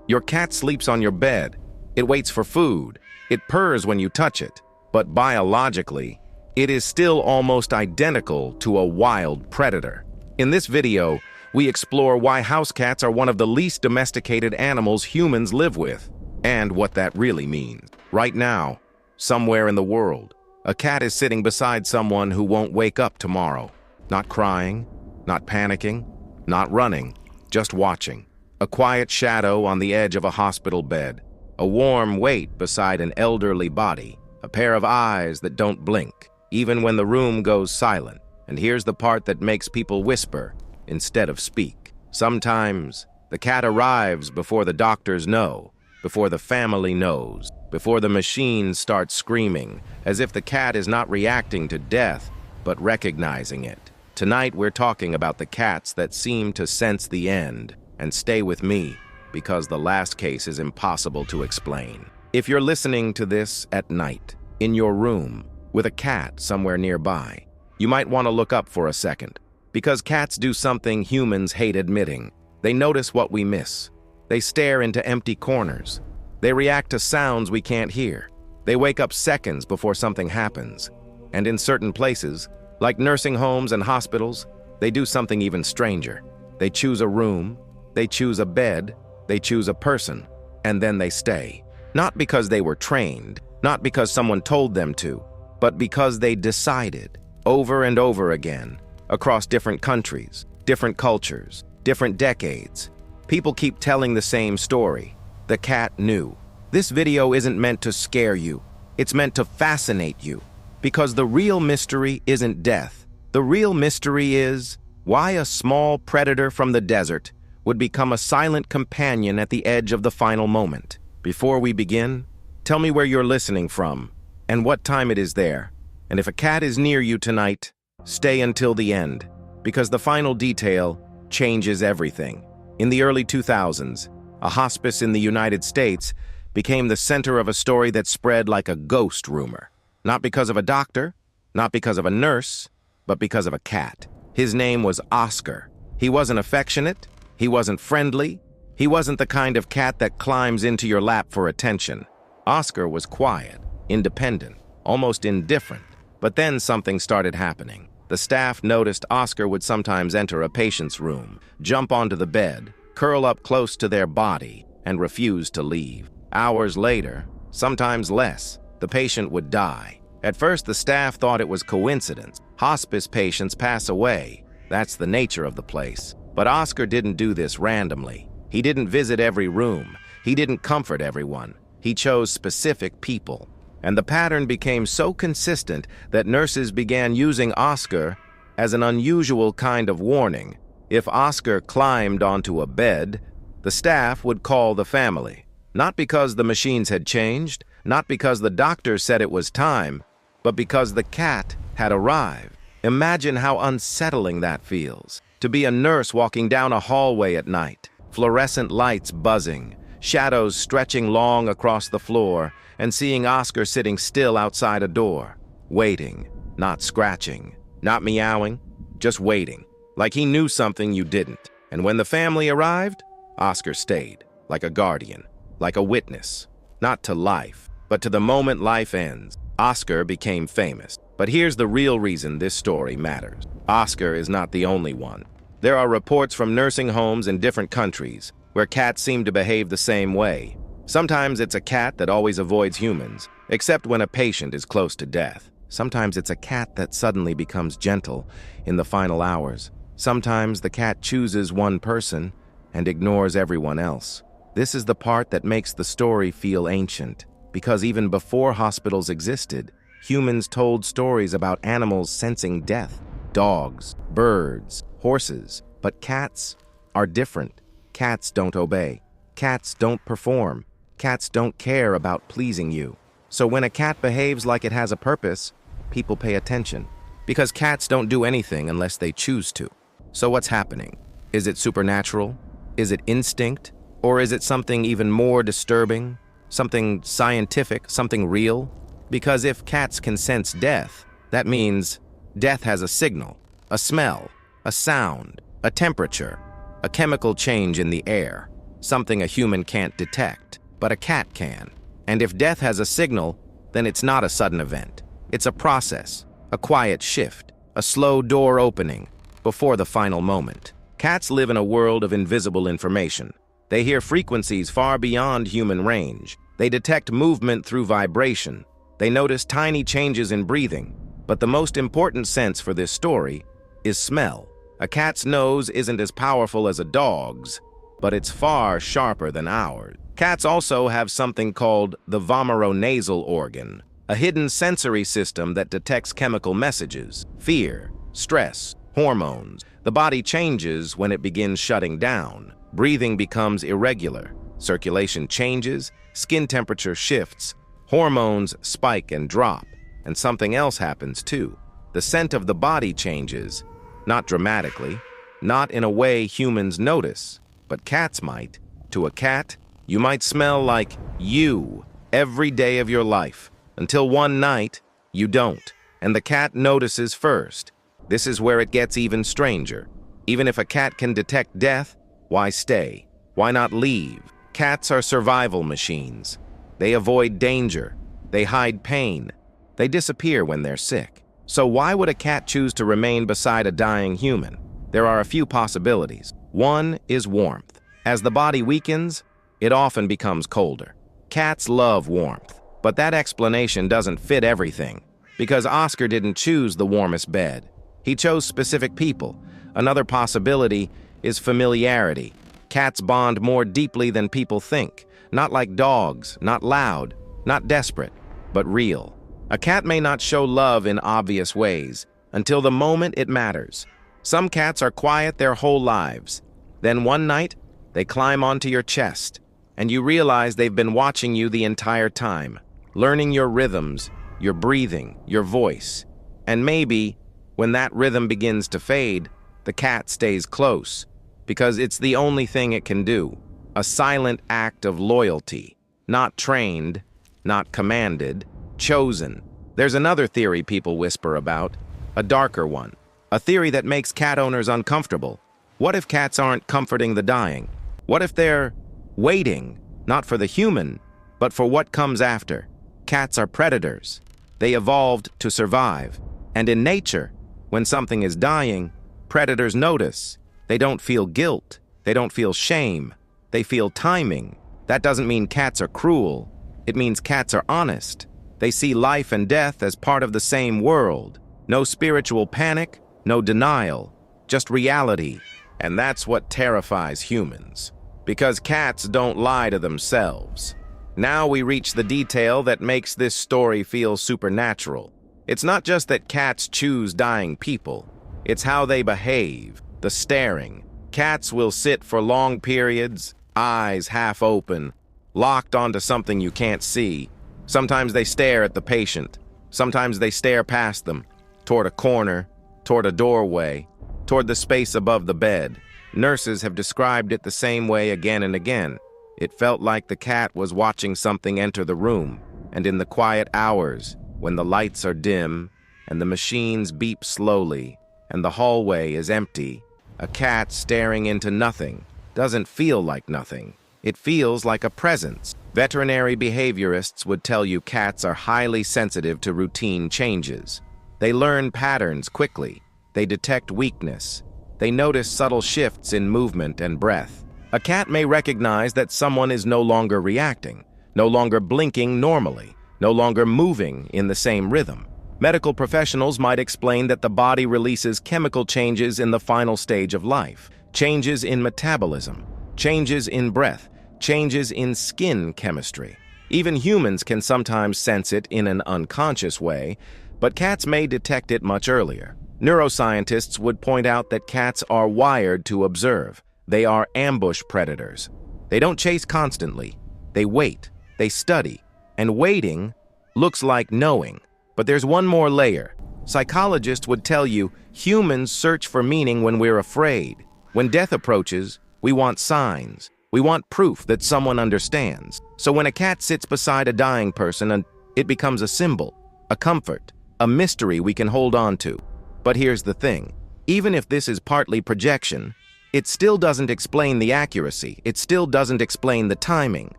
Your cat sleeps on your bed. It waits for food. It purrs when you touch it. But biologically, it is still almost identical to a wild predator. In this video, we explore why house cats are one of the least domesticated animals humans live with, and what that really means. Right now, somewhere in the world, a cat is sitting beside someone who won't wake up tomorrow. Not crying, not panicking, not running, just watching. A quiet shadow on the edge of a hospital bed. A warm weight beside an elderly body. A pair of eyes that don't blink, even when the room goes silent. And here's the part that makes people whisper instead of speak. Sometimes, the cat arrives before the doctors know, before the family knows, before the machine starts screaming, as if the cat is not reacting to death, but recognizing it. Tonight, we're talking about the cats that seem to sense the end. And stay with me, because the last case is impossible to explain. If you're listening to this at night, in your room, with a cat somewhere nearby, you might want to look up for a second, because cats do something humans hate admitting. They notice what we miss. They stare into empty corners. They react to sounds we can't hear. They wake up seconds before something happens. And in certain places, like nursing homes and hospitals, they do something even stranger. They choose a room, they choose a bed, they choose a person, and then they stay. Not because they were trained, not because someone told them to, but because they decided, over and over again, across different countries, different cultures, different decades. People keep telling the same story. The cat knew. This video isn't meant to scare you. It's meant to fascinate you. Because the real mystery isn't death. The real mystery is why a small predator from the desert would become a silent companion at the edge of the final moment. Before we begin, tell me where you're listening from and what time it is there. And if a cat is near you tonight, stay until the end, because the final detail changes everything. In the early 2000s, a hospice in the United States became the center of a story that spread like a ghost rumor. Not because of a doctor, not because of a nurse, but because of a cat. His name was Oscar. He wasn't affectionate. He wasn't friendly. He wasn't the kind of cat that climbs into your lap for attention. Oscar was quiet, independent, almost indifferent. But then something started happening. The staff noticed Oscar would sometimes enter a patient's room, jump onto the bed, curl up close to their body, and refuse to leave. Hours later, sometimes less, the patient would die. At first, the staff thought it was coincidence. Hospice patients pass away. That's the nature of the place. But Oscar didn't do this randomly. He didn't visit every room. He didn't comfort everyone. He chose specific people. And the pattern became so consistent that nurses began using Oscar as an unusual kind of warning. If Oscar climbed onto a bed, the staff would call the family. Not because the machines had changed, not because the doctor said it was time, but because the cat had arrived. Imagine how unsettling that feels. To be a nurse walking down a hallway at night, fluorescent lights buzzing, shadows stretching long across the floor, and seeing Oscar sitting still outside a door, waiting, not scratching, not meowing, just waiting, like he knew something you didn't. And when the family arrived, Oscar stayed, like a guardian, like a witness, not to life, but to the moment life ends. Oscar became famous. But here's the real reason this story matters. Oscar is not the only one. There are reports from nursing homes in different countries where cats seem to behave the same way. Sometimes it's a cat that always avoids humans, except when a patient is close to death. Sometimes it's a cat that suddenly becomes gentle in the final hours. Sometimes the cat chooses one person and ignores everyone else. This is the part that makes the story feel ancient, because even before hospitals existed, humans told stories about animals sensing death. Dogs, birds, horses. But cats are different. Cats don't obey. Cats don't perform. Cats don't care about pleasing you. So when a cat behaves like it has a purpose, people pay attention. Because cats don't do anything unless they choose to. So what's happening? Is it supernatural? Is it instinct? Or is it something even more disturbing? Something scientific? Something real? Because if cats can sense death, that means death has a signal, a smell, a sound, a temperature, a chemical change in the air. something a human can't detect, but a cat can. And if death has a signal, then it's not a sudden event. It's a process, a quiet shift, a slow door opening before the final moment. Cats live in a world of invisible information. They hear frequencies far beyond human range. They detect movement through vibration. They notice tiny changes in breathing. But the most important sense for this story is smell. A cat's nose isn't as powerful as a dog's, but it's far sharper than ours. Cats also have something called the vomeronasal organ, a hidden sensory system that detects chemical messages, fear, stress, hormones. The body changes when it begins shutting down. Breathing becomes irregular. Circulation changes, skin temperature shifts, hormones spike and drop, and something else happens too. The scent of the body changes, not dramatically, not in a way humans notice, but cats might. To a cat, you might smell like you every day of your life, until one night, you don't, and the cat notices first. This is where it gets even stranger. Even if a cat can detect death, why stay? Why not leave? Cats are survival machines. They avoid danger. They hide pain. They disappear when they're sick. So why would a cat choose to remain beside a dying human? There are a few possibilities. One is warmth. As the body weakens, it often becomes colder. Cats love warmth, but that explanation doesn't fit everything, because Oscar didn't choose the warmest bed. He chose specific people. Another possibility is familiarity. Cats bond more deeply than people think. Not like dogs, not loud, not desperate, but real. A cat may not show love in obvious ways until the moment it matters. Some cats are quiet their whole lives. Then one night, they climb onto your chest, and you realize they've been watching you the entire time, learning your rhythms, your breathing, your voice. And maybe, when that rhythm begins to fade, the cat stays close, because it's the only thing it can do. A silent act of loyalty, not trained, not commanded, chosen. There's another theory people whisper about, a darker one, a theory that makes cat owners uncomfortable. What if cats aren't comforting the dying? What if they're waiting, not for the human, but for what comes after? Cats are predators. They evolved to survive. And in nature, when something is dying, predators notice. They don't feel guilt. They don't feel shame. They feel timing. That doesn't mean cats are cruel. It means cats are honest. They see life and death as part of the same world. No spiritual panic, no denial, just reality. And that's what terrifies humans. Because cats don't lie to themselves. Now we reach the detail that makes this story feel supernatural. It's not just that cats choose dying people. It's how they behave, the staring. Cats will sit for long periods, eyes half open, locked onto something you can't see. Sometimes they stare at the patient. Sometimes they stare past them, toward a corner, toward a doorway, toward the space above the bed. Nurses have described it the same way again and again. It felt like the cat was watching something enter the room, and in the quiet hours, when the lights are dim, and the machines beep slowly, and the hallway is empty, a cat staring into nothing doesn't feel like nothing. It feels like a presence. Veterinary behaviorists would tell you cats are highly sensitive to routine changes. They learn patterns quickly. They detect weakness. They notice subtle shifts in movement and breath. A cat may recognize that someone is no longer reacting, no longer blinking normally, no longer moving in the same rhythm. Medical professionals might explain that the body releases chemical changes in the final stage of life, changes in metabolism, changes in breath, changes in skin chemistry. Even humans can sometimes sense it in an unconscious way, but cats may detect it much earlier. Neuroscientists would point out that cats are wired to observe. They are ambush predators. They don't chase constantly. They wait. They study. And waiting looks like knowing. But there's one more layer. Psychologists would tell you humans search for meaning when we're afraid. When death approaches, we want signs. We want proof that someone understands. So when a cat sits beside a dying person, it becomes a symbol, a comfort, a mystery we can hold on to. But here's the thing. Even if this is partly projection, It still doesn't explain the accuracy. It still doesn't explain the timing.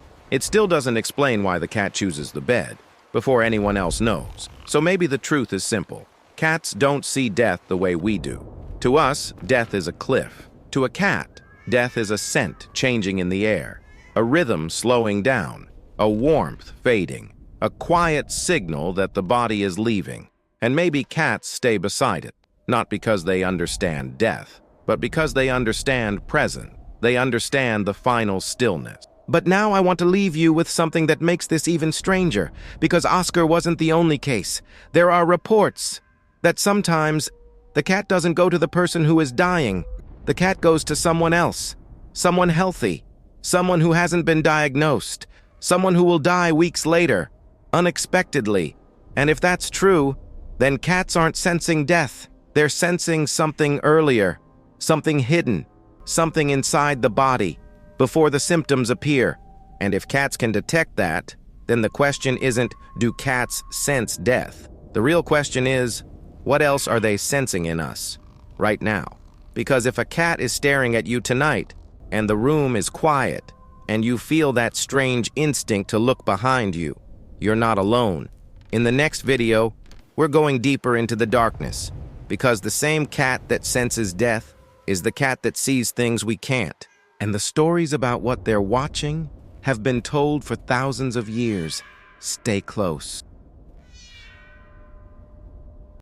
It still doesn't explain why the cat chooses the bed before anyone else knows. So maybe the truth is simple. Cats don't see death the way we do. To us, death is a cliff. To a cat, death is a scent changing in the air, a rhythm slowing down, a warmth fading, a quiet signal that the body is leaving. And maybe cats stay beside it, not because they understand death, but because they understand present. They understand the final stillness. But now I want to leave you with something that makes this even stranger, because Oscar wasn't the only case. There are reports that sometimes the cat doesn't go to the person who is dying. The cat goes to someone else, someone healthy, someone who hasn't been diagnosed, someone who will die weeks later, unexpectedly. And if that's true, then cats aren't sensing death. They're sensing something earlier, something hidden, something inside the body, before the symptoms appear. And if cats can detect that, then the question isn't, do cats sense death? The real question is, what else are they sensing in us right now? Because if a cat is staring at you tonight, and the room is quiet, and you feel that strange instinct to look behind you, you're not alone. In the next video, we're going deeper into the darkness, because the same cat that senses death is the cat that sees things we can't. And the stories about what they're watching have been told for thousands of years. Stay close.